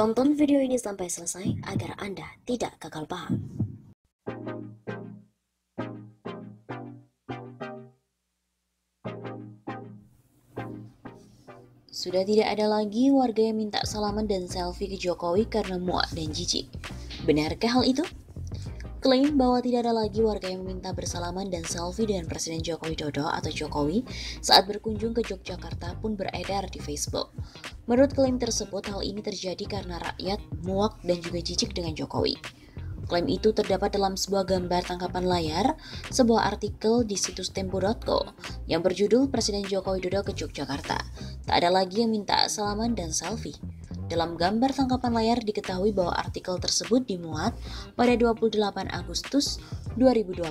Tonton video ini sampai selesai agar Anda tidak gagal paham. Sudah tidak ada lagi warga yang minta salaman dan selfie ke Jokowi karena muak dan jijik. Benarkah hal itu? Klaim bahwa tidak ada lagi warga yang meminta bersalaman dan selfie dengan Presiden Joko Widodo atau Jokowi saat berkunjung ke Yogyakarta pun beredar di Facebook. Menurut klaim tersebut, hal ini terjadi karena rakyat muak dan juga jijik dengan Jokowi. Klaim itu terdapat dalam sebuah gambar tangkapan layar, sebuah artikel di situs tempo.co yang berjudul Presiden Joko Widodo ke Yogyakarta. Tak ada lagi yang minta salaman dan selfie. Dalam gambar tangkapan layar diketahui bahwa artikel tersebut dimuat pada 28 Agustus 2020.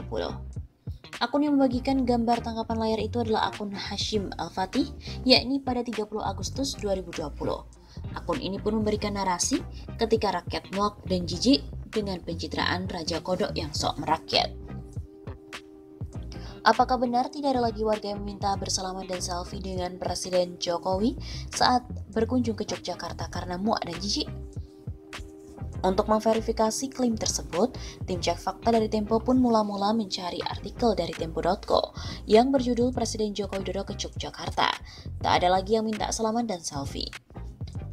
Akun yang membagikan gambar tangkapan layar itu adalah akun Hashim Al-Fatih, yakni pada 30 Agustus 2020. Akun ini pun memberikan narasi ketika rakyat muak dan jijik dengan pencitraan Raja Kodok yang sok merakyat. Apakah benar tidak ada lagi warga yang meminta bersalaman dan selfie dengan Presiden Jokowi saat berkunjung ke Yogyakarta karena muak dan jijik? Untuk memverifikasi klaim tersebut, tim cek fakta dari Tempo pun mula-mula mencari artikel dari Tempo.co yang berjudul Presiden Joko Widodo ke Yogyakarta. Tak ada lagi yang minta salaman dan selfie.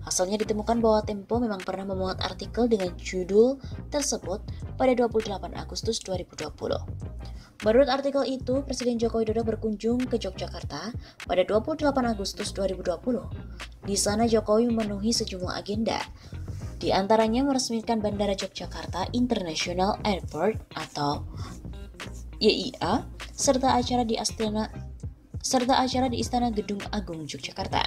Hasilnya ditemukan bahwa Tempo memang pernah memuat artikel dengan judul tersebut pada 28 Agustus 2020. Menurut artikel itu, Presiden Joko Widodo berkunjung ke Yogyakarta pada 28 Agustus 2020. Di sana Jokowi memenuhi sejumlah agenda, di antaranya meresmikan Bandara Yogyakarta International Airport atau YIA, serta acara di Istana Gedung Agung Yogyakarta.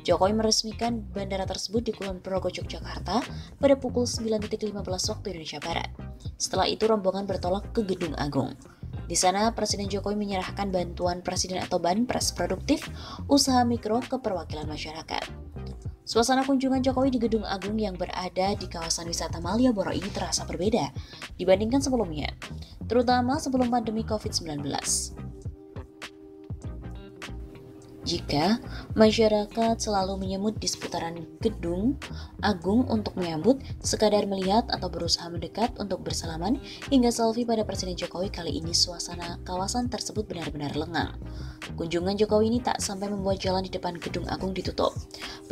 Jokowi meresmikan bandara tersebut di Kulon Progo, Yogyakarta pada pukul 9.15 waktu Indonesia Barat. Setelah itu rombongan bertolak ke Gedung Agung. Di sana, Presiden Jokowi menyerahkan bantuan Presiden atau Banpres produktif usaha mikro ke perwakilan masyarakat. Suasana kunjungan Jokowi di Gedung Agung yang berada di kawasan wisata Malioboro ini terasa berbeda dibandingkan sebelumnya, terutama sebelum pandemi COVID-19. Jika masyarakat selalu menyemut di seputaran Gedung Agung untuk menyambut, sekadar melihat atau berusaha mendekat untuk bersalaman hingga selfie pada Presiden Jokowi, kali ini suasana kawasan tersebut benar-benar lengang. Kunjungan Jokowi ini tak sampai membuat jalan di depan Gedung Agung ditutup.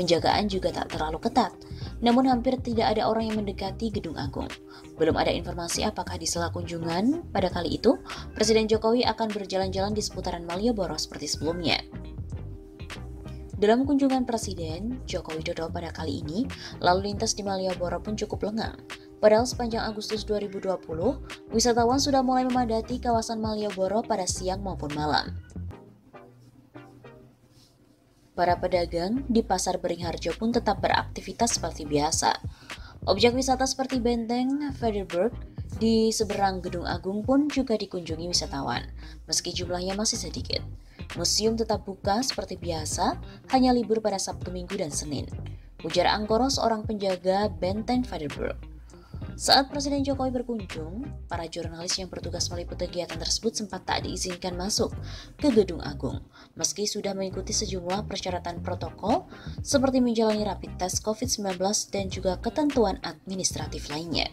Penjagaan juga tak terlalu ketat. Namun hampir tidak ada orang yang mendekati Gedung Agung. Belum ada informasi apakah di sela kunjungan pada kali itu, Presiden Jokowi akan berjalan-jalan di seputaran Malioboro seperti sebelumnya. Dalam kunjungan Presiden Joko Widodo pada kali ini, lalu lintas di Malioboro pun cukup lengang. Padahal sepanjang Agustus 2020, wisatawan sudah mulai memadati kawasan Malioboro pada siang maupun malam. Para pedagang di Pasar Beringharjo pun tetap beraktivitas seperti biasa. Objek wisata seperti Benteng Federberg di seberang Gedung Agung pun juga dikunjungi wisatawan, meski jumlahnya masih sedikit. Museum tetap buka seperti biasa, hanya libur pada Sabtu, Minggu, dan Senin. Ujar Anggoro, seorang penjaga Benteng Federberg. Saat Presiden Jokowi berkunjung, para jurnalis yang bertugas meliput kegiatan tersebut sempat tak diizinkan masuk ke Gedung Agung, meski sudah mengikuti sejumlah persyaratan protokol seperti menjalani rapid test COVID-19 dan juga ketentuan administratif lainnya.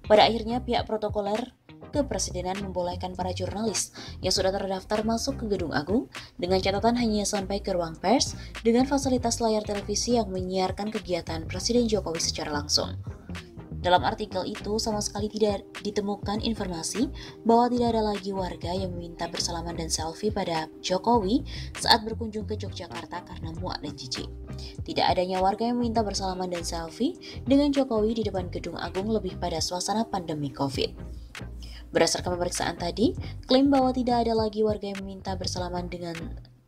Pada akhirnya pihak protokoler Kepresidenan membolehkan para jurnalis yang sudah terdaftar masuk ke Gedung Agung dengan catatan hanya sampai ke ruang pers dengan fasilitas layar televisi yang menyiarkan kegiatan Presiden Jokowi secara langsung. Dalam artikel itu sama sekali tidak ditemukan informasi bahwa tidak ada lagi warga yang meminta bersalaman dan selfie pada Jokowi saat berkunjung ke Yogyakarta karena muak dan jijik. Tidak adanya warga yang meminta bersalaman dan selfie dengan Jokowi di depan Gedung Agung lebih pada suasana pandemi COVID. Berdasarkan pemeriksaan tadi, klaim bahwa tidak ada lagi warga yang meminta bersalaman dengan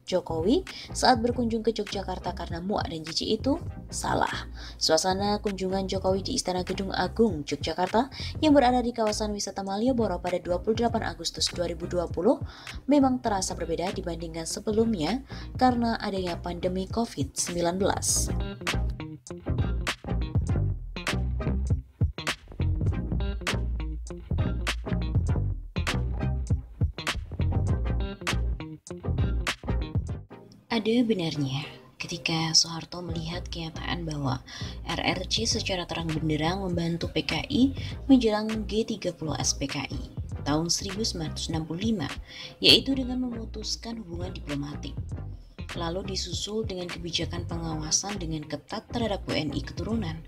Jokowi saat berkunjung ke Yogyakarta karena muak dan jijik itu salah. Suasana kunjungan Jokowi di Istana Gedung Agung Yogyakarta yang berada di kawasan wisata Malioboro pada 28 Agustus 2020 memang terasa berbeda dibandingkan sebelumnya karena adanya pandemi COVID-19. Ada benarnya ketika Soeharto melihat kenyataan bahwa RRC secara terang benderang membantu PKI menjelang G30S PKI tahun 1965, yaitu dengan memutuskan hubungan diplomatik. Lalu disusul dengan kebijakan pengawasan dengan ketat terhadap WNI keturunan,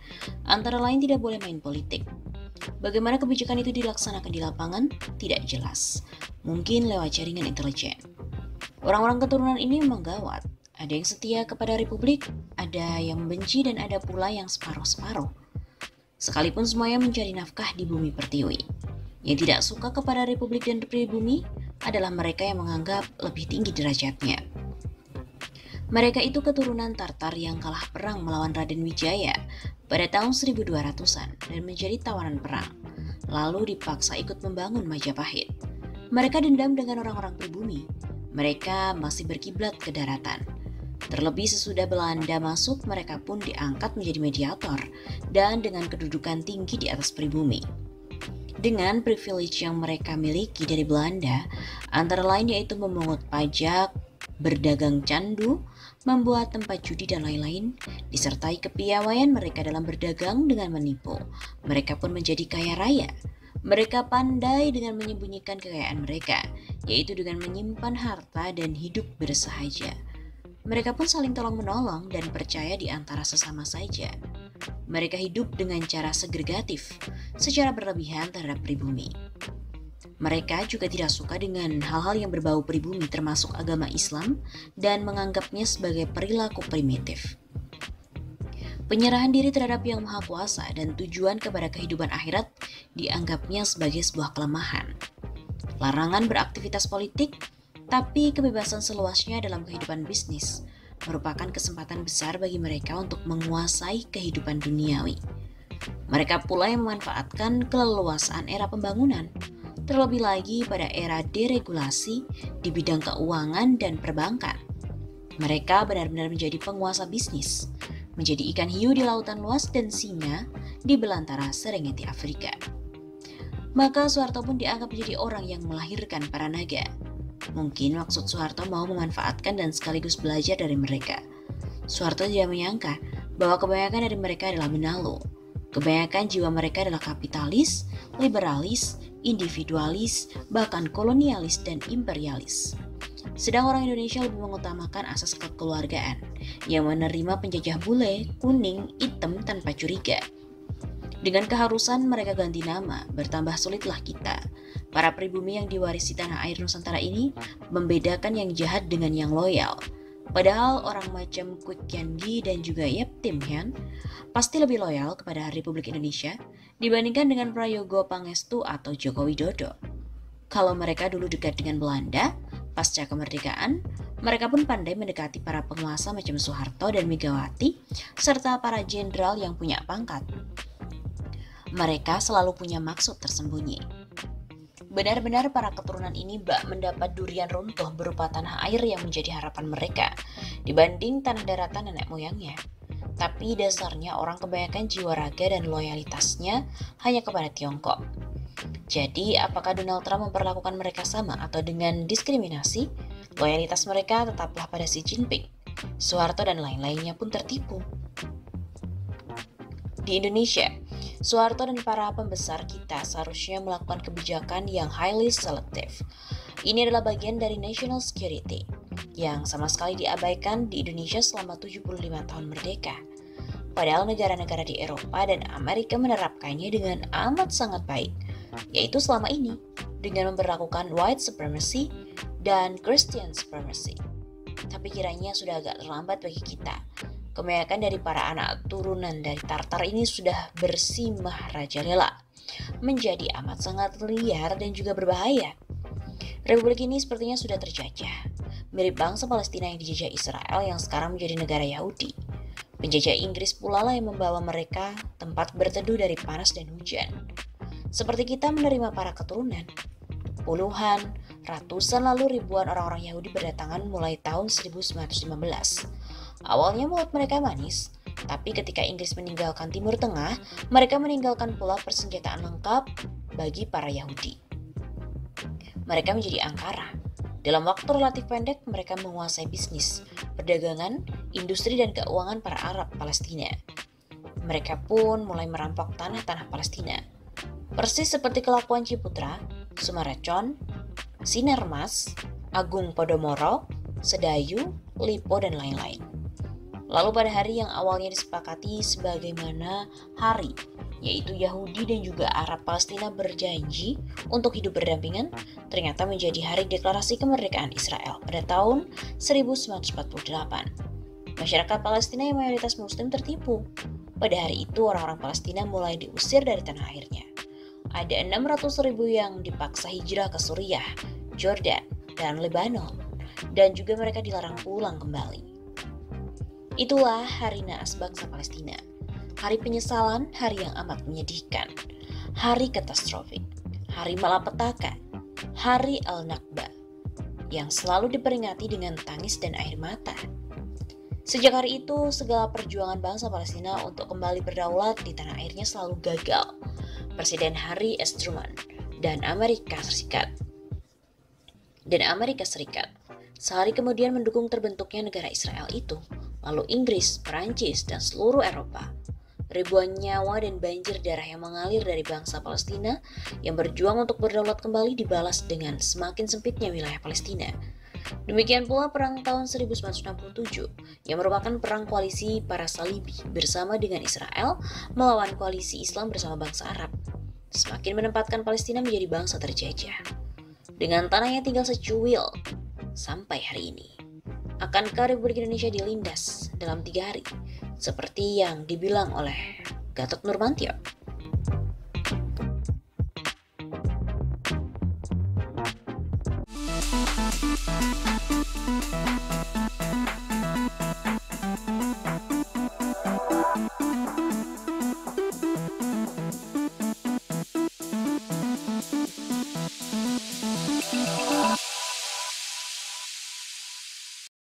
antara lain tidak boleh main politik. Bagaimana kebijakan itu dilaksanakan di lapangan? Tidak jelas, mungkin lewat jaringan intelijen. Orang-orang keturunan ini memang gawat. Ada yang setia kepada Republik, ada yang membenci, dan ada pula yang separuh-separuh. Sekalipun semuanya mencari nafkah di bumi pertiwi, yang tidak suka kepada Republik dan pribumi adalah mereka yang menganggap lebih tinggi derajatnya. Mereka itu keturunan Tartar yang kalah perang melawan Raden Wijaya pada tahun 1200-an dan menjadi tawanan perang, lalu dipaksa ikut membangun Majapahit. Mereka dendam dengan orang-orang pribumi. Mereka masih berkiblat ke daratan. Terlebih sesudah Belanda masuk, mereka pun diangkat menjadi mediator dan dengan kedudukan tinggi di atas pribumi. Dengan privilege yang mereka miliki dari Belanda, antara lain yaitu memungut pajak, berdagang candu, membuat tempat judi dan lain-lain, disertai kepiawaian mereka dalam berdagang dengan menipu. Mereka pun menjadi kaya raya. Mereka pandai dengan menyembunyikan kekayaan mereka, yaitu dengan menyimpan harta dan hidup bersahaja. Mereka pun saling tolong-menolong dan percaya di antara sesama saja. Mereka hidup dengan cara segregatif, secara berlebihan terhadap pribumi. Mereka juga tidak suka dengan hal-hal yang berbau pribumi termasuk agama Islam dan menganggapnya sebagai perilaku primitif. Penyerahan diri terhadap Yang Maha Kuasa dan tujuan kepada kehidupan akhirat dianggapnya sebagai sebuah kelemahan. Larangan beraktivitas politik, tapi kebebasan seluasnya dalam kehidupan bisnis merupakan kesempatan besar bagi mereka untuk menguasai kehidupan duniawi. Mereka pula yang memanfaatkan keleluasaan era pembangunan, terlebih lagi pada era deregulasi di bidang keuangan dan perbankan. Mereka benar-benar menjadi penguasa bisnis, menjadi ikan hiu di lautan luas dan singa di belantara Serengeti Afrika. Maka Soeharto pun dianggap menjadi orang yang melahirkan para naga. Mungkin maksud Soeharto mau memanfaatkan dan sekaligus belajar dari mereka. Soeharto tidak menyangka bahwa kebanyakan dari mereka adalah benalu. Kebanyakan jiwa mereka adalah kapitalis, liberalis, individualis, bahkan kolonialis dan imperialis. Sedang orang Indonesia lebih mengutamakan asas kekeluargaan yang menerima penjajah bule, kuning, hitam tanpa curiga. Dengan keharusan mereka ganti nama, bertambah sulitlah kita. Para pribumi yang diwarisi tanah air Nusantara ini membedakan yang jahat dengan yang loyal. Padahal orang macam Kwek Kian Gi dan juga Yap Tim Hian pasti lebih loyal kepada Republik Indonesia dibandingkan dengan Prayogo Pangestu atau Joko Widodo. Kalau mereka dulu dekat dengan Belanda, pasca kemerdekaan, mereka pun pandai mendekati para penguasa macam Soeharto dan Megawati, serta para jenderal yang punya pangkat. Mereka selalu punya maksud tersembunyi. Benar-benar para keturunan ini bak mendapat durian runtuh berupa tanah air yang menjadi harapan mereka dibanding tanah daratan nenek moyangnya. Tapi dasarnya orang kebanyakan jiwa raga dan loyalitasnya hanya kepada Tiongkok. Jadi apakah Donald Trump memperlakukan mereka sama atau dengan diskriminasi? Loyalitas mereka tetaplah pada Xi Jinping. Soeharto dan lain-lainnya pun tertipu. Di Indonesia, Soeharto dan para pembesar kita seharusnya melakukan kebijakan yang highly selective. Ini adalah bagian dari national security yang sama sekali diabaikan di Indonesia selama 75 tahun merdeka. Padahal negara-negara di Eropa dan Amerika menerapkannya dengan amat sangat baik, yaitu selama ini dengan memperlakukan white supremacy dan Christian supremacy. Tapi kiranya sudah agak terlambat bagi kita. Kebanyakan dari para anak turunan dari Tartar ini sudah bersimah rajalela, menjadi amat sangat liar dan juga berbahaya. Republik ini sepertinya sudah terjajah, mirip bangsa Palestina yang dijajah Israel yang sekarang menjadi negara Yahudi. Penjajah Inggris pula lah yang membawa mereka tempat berteduh dari panas dan hujan. Seperti kita menerima para keturunan, puluhan, ratusan lalu ribuan orang-orang Yahudi berdatangan mulai tahun 1915. Awalnya mulut mereka manis, tapi ketika Inggris meninggalkan Timur Tengah, mereka meninggalkan pula persenjataan lengkap bagi para Yahudi. Mereka menjadi angkara. Dalam waktu relatif pendek, mereka menguasai bisnis, perdagangan, industri dan keuangan para Arab Palestina. Mereka pun mulai merampok tanah-tanah Palestina. Persis seperti kelakuan Ciputra, Sumarecon, Sinarmas, Agung Podomoro, Sedayu, Lipo, dan lain-lain. Lalu pada hari yang awalnya disepakati sebagaimana hari, yaitu Yahudi dan juga Arab Palestina berjanji untuk hidup berdampingan, ternyata menjadi hari deklarasi kemerdekaan Israel pada tahun 1948. Masyarakat Palestina yang mayoritas muslim tertipu. Pada hari itu orang-orang Palestina mulai diusir dari tanah airnya. Ada 600.000 yang dipaksa hijrah ke Suriah, Jordan, dan Lebanon, dan juga mereka dilarang pulang kembali. Itulah hari naas bangsa Palestina, hari penyesalan, hari yang amat menyedihkan, hari katastrofik, hari malapetaka, hari Al-Nakba, yang selalu diperingati dengan tangis dan air mata. Sejak hari itu, segala perjuangan bangsa Palestina untuk kembali berdaulat di tanah airnya selalu gagal. Presiden Harry S. Truman dan Amerika Serikat sehari kemudian mendukung terbentuknya negara Israel itu, lalu Inggris, Perancis, dan seluruh Eropa. Ribuan nyawa dan banjir darah yang mengalir dari bangsa Palestina yang berjuang untuk berdaulat kembali dibalas dengan semakin sempitnya wilayah Palestina. Demikian pula perang tahun 1967 yang merupakan perang koalisi para Salibi bersama dengan Israel melawan koalisi Islam bersama bangsa Arab, semakin menempatkan Palestina menjadi bangsa terjajah. Dengan tanahnya tinggal secuil sampai hari ini. Akankah Republik Indonesia dilindas dalam 3 hari, seperti yang dibilang oleh Gatot Nurmantio?